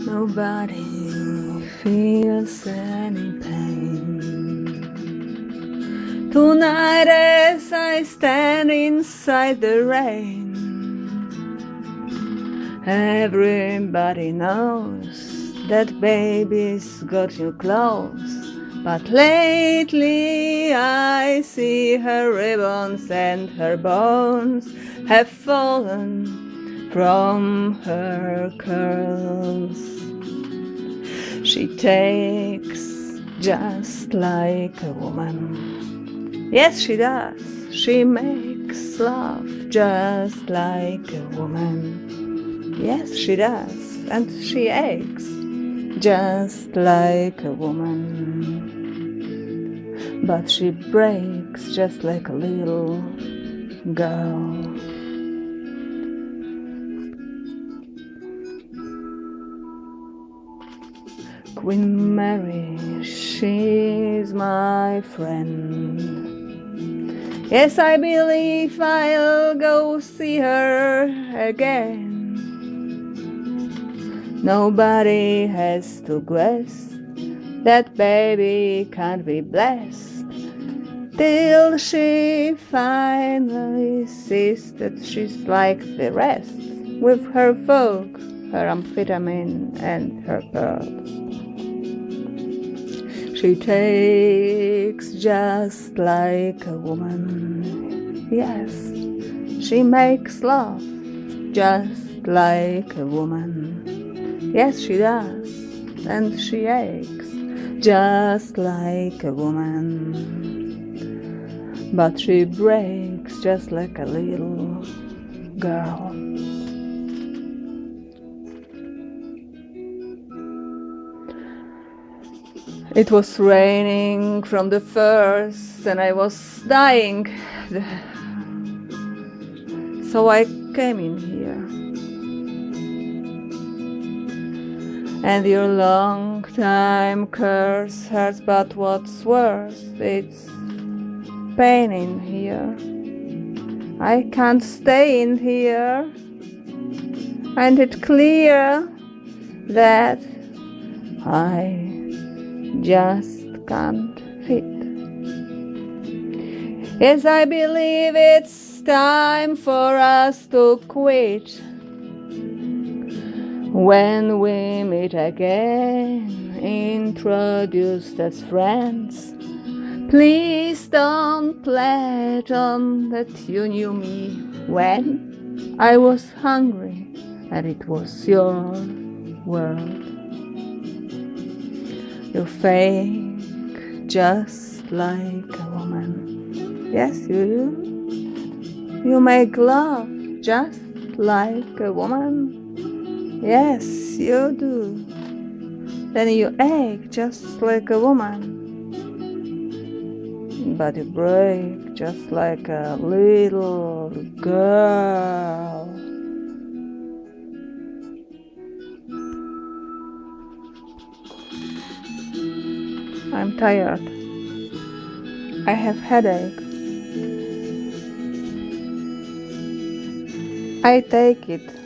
Nobody feels any pain. Tonight as I stand inside the rain, everybody knows that baby's got new clothes. But lately I see her ribbons and her bones have fallen from her curls. She takes just like a woman. Yes, she does. She makes love just like a woman. Yes, she does. And she aches just like a woman. But she breaks just like a little girl. Queen Mary, she's my friend. Yes, I believe I'll go see her again. Nobody has to guess that baby can't be blessed till she finally sees that she's like the rest, with her Vogue, her amphetamine and her pearls. She takes just like a woman. Yes, she makes love just like a woman. Yes, she does, and she aches just like a woman. But she breaks just like a little girl. It was raining from the first and I was dying, so I came in here. And your long time curse hurts, but what's worse, it's pain in here. I can't stay in here, and it's clear that I just can't fit. Yes, I believe it's time for us to quit. When we meet again, introduced as friends, please don't let on that you knew me when I was hungry and it was your world. You fake just like a woman. Yes, you do. You make love just like a woman. Yes, you do. Then you ache just like a woman. But you break just like a little girl. I'm tired. I have headache. I take it.